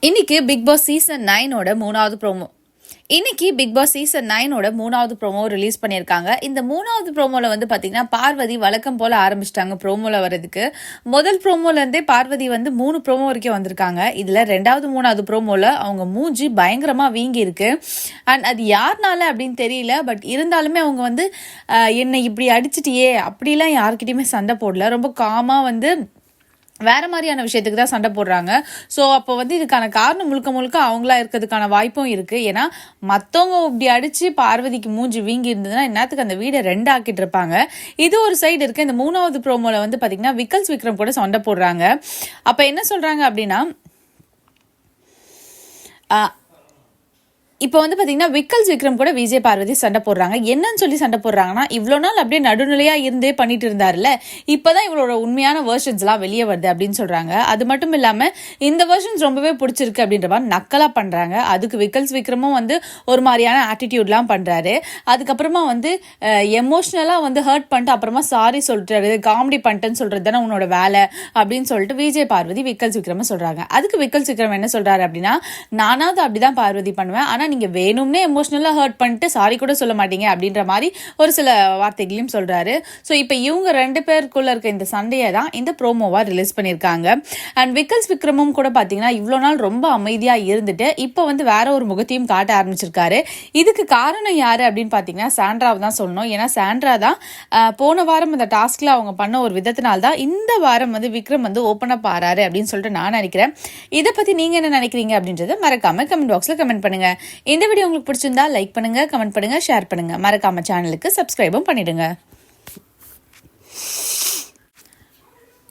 இன்னைக்கு big Boss season 9 மூணாவது promo. இன்னைக்கு பிக் பாஸ் சீசன் 9 மூணாவது ப்ரோமோ ரிலீஸ் பண்ணியிருக்காங்க. இந்த மூணாவது ப்ரோமோல வந்து பாத்தீங்கன்னா பார்வதி வழக்கம் போல ஆரம்பிச்சிட்டாங்க ப்ரோமோல வரதுக்கு. முதல் ப்ரோமோல இருந்தே பார்வதி வந்து 3 ப்ரோமோ வரைக்கும் வந்திருக்காங்க. இதுல ரெண்டாவது மூணாவது ப்ரோமோல அவங்க மூஞ்சி பயங்கரமா வீங்கி இருக்கு. அண்ட் அது யாருனால அப்படின்னு தெரியல. பட் இருந்தாலுமே அவங்க வந்து என்னை இப்படி அடிச்சிட்டியே அப்படிலாம் யாருக்கிட்டையுமே சண்டை போடல. ரொம்ப காமா வந்து வேற மாதிரியான விஷயத்துக்கு தான் சண்டை போடுறாங்க. ஸோ அப்போ வந்து இதுக்கான காரணம் முழுக்க முழுக்க அவங்களா இருக்கிறதுக்கான வாய்ப்பும் இருக்கு. ஏன்னா மற்றவங்க இப்படி அடிச்சு பார்வதிக்கு மூஞ்சி வீங்கி இருந்ததுன்னா என்னத்துக்கு அந்த வீடை 2 ஆக்கிட்டு இருப்பாங்க. இது ஒரு சைடு இருக்கு. இந்த மூணாவது ப்ரோமோல வந்து பாத்தீங்கன்னா விக்ரம் கூட சண்டை போடுறாங்க. அப்ப என்ன சொல்றாங்க அப்படின்னா இப்போ வந்து பார்த்தீங்கன்னா விக்ரம் கூட விஜய் பார்வதி சண்டை போடுறாங்க. என்னன்னு சொல்லி சண்டை போடுறாங்கன்னா, இவ்வளோ நாள் அப்படியே நடுநிலையா இருந்தே பண்ணிட்டு இருந்தாருல்ல, இப்போதான் இவளோட உண்மையான வெர்ஷன்ஸ்லாம் வெளியே வருது அப்படின்னு சொல்றாங்க. அது மட்டும் இல்லாம இந்த வெர்ஷன்ஸ் ரொம்பவே பிடிச்சிருக்கு அப்படின்ற மாதிரி நக்கலா பண்றாங்க. அதுக்கு விக்ரமும் வந்து ஒரு மாதிரியான ஆட்டிடியூட்லாம் பண்றாரு. அதுக்கப்புறமா வந்து எமோஷனலா வந்து ஹர்ட் பண்ணிட்டு அப்புறமா சாரி சொல்லிட்டாரு, காமெடி பண்ணிட்டேன்னு சொல்றது தானே உன்னோட வேலை அப்படின்னு சொல்லிட்டு விஜய் பார்வதி விக்ரம் சொல்றாங்க. அதுக்கு விக்ரம் என்ன சொல்றாரு அப்படின்னா, நானாவது அப்படிதான் பார்வதி பண்ணுவேன், ஆனா நீங்க வேணும்னே எமோஷனலா ஹர்ட் பண்ணிட்டு சாரி கூட சொல்ல மாட்டீங்க அப்படின்ற மாதிரி ஒரு சில வார்த்தைகளையும் சொல்றாரு. ஸோ இப்போ இவங்க 2 பேருக்குள்ள இருக்க இந்த சண்டையை தான் இந்த ப்ரோமோவா ரிலீஸ் பண்ணியிருக்காங்க. அண்ட் விக்ரமும் கூட பார்த்தீங்கன்னா இவ்வளோ நாள் ரொம்ப அமைதியா இருந்துட்டு இப்போ வந்து வேற ஒரு முகத்தையும் காட்ட ஆரம்பிச்சிருக்காரு. இதுக்கு காரணம் யாரு அப்படின்னு பார்த்தீங்கன்னா சாண்ட்ராவை தான் சொல்லணும். ஏன்னா சாண்ட்ரா தான் போன வாரம் இந்த டாஸ்க்ல அவங்க பண்ண ஒரு விதத்தினால்தான் இந்த வாரம் வந்து விக்ரம் வந்து ஓப்பன் அப் ஆறாரு அப்படின்னு சொல்லிட்டு நான் நினைக்கிறேன். இதை பத்தி நீங்க என்ன நினைக்கிறீங்க அப்படின்றத மறக்காம கமெண்ட் பாக்ஸ்ல கமெண்ட் பண்ணுங்க. இந்த வீடியோ உங்களுக்கு பிடிச்சிருந்தா லைக் பண்ணுங்க, கமெண்ட் பண்ணுங்க, ஷேர் பண்ணுங்க. மறக்காம சேனலுக்கு சப்ஸ்கிரைபும் பண்ணிடுங்க.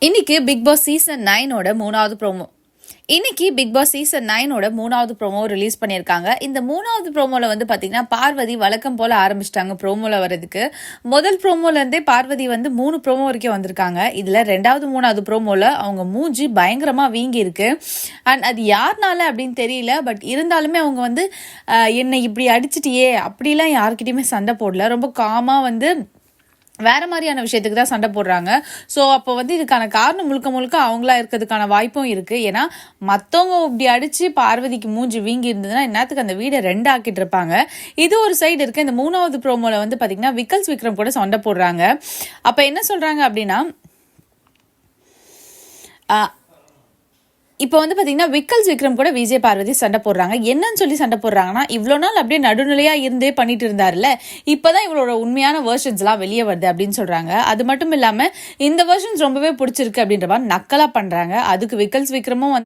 இன்னைக்கு பிக் பாஸ் சீசன் 9 மூணாவது ப்ரோமோ. இன்னைக்கு பிக் பாஸ் சீசன் 9 மூணாவது ப்ரோமோ ரிலீஸ் பண்ணியிருக்காங்க. இந்த மூணாவது ப்ரோமோல வந்து பாத்தீங்கன்னா பார்வதி வழக்கம் போல ஆரம்பிச்சிட்டாங்க ப்ரோமோல வரதுக்கு. முதல் ப்ரோமோல இருந்தே பார்வதி வந்து 3 ப்ரோமோ வரைக்கும் வந்திருக்காங்க. இதுல ரெண்டாவது மூணாவது ப்ரோமோல அவங்க மூஞ்சி பயங்கரமா வீங்கி இருக்கு. அண்ட் அது யாருனால அப்படின்னு தெரியல. பட் இருந்தாலுமே அவங்க வந்து என்னை இப்படி அடிச்சிட்டியே அப்படிலாம் யாருக்கிட்டையுமே சண்டை போடல. ரொம்ப காமா வந்து வேற மாதிரியான விஷயத்துக்கு தான் சண்டை போடுறாங்க. ஸோ அப்போ வந்து இதுக்கான காரணம் முழுக்க முழுக்க அவங்களா இருக்கிறதுக்கான வாய்ப்பும் இருக்கு. ஏன்னா மற்றவங்க இப்படி அடிச்சு பார்வதிக்கு மூஞ்சி வீங்கி இருந்ததுன்னா என்னத்துக்கு அந்த வீடை 2 ஆக்கிட்டு இருப்பாங்க. இது ஒரு சைடு இருக்கு. இந்த மூணாவது ப்ரோமோல வந்து பாத்தீங்கன்னா விக்ரம் கூட சண்டை போடுறாங்க. அப்ப என்ன சொல்றாங்க அப்படின்னா இப்போ வந்து பார்த்தீங்கன்னா விக்ரம் கூட விஜய் பார்வதி சண்டை போடுறாங்க. என்னன்னு சொல்லி சண்டை போடுறாங்கன்னா, இவ்வளோ நாள் அப்படியே நடுநிலையா இருந்தே பண்ணிட்டு இருந்தாருல்ல, இப்போதான் இவளோட உண்மையான வெர்ஷன்ஸ்லாம் வெளியே வருது அப்படின்னு சொல்றாங்க. அது மட்டும் இல்லாம இந்த வெர்ஷன்ஸ் ரொம்பவே பிடிச்சிருக்கு அப்படின்ற மாதிரி நக்கலா பண்றாங்க. அதுக்கு விக்ரமும்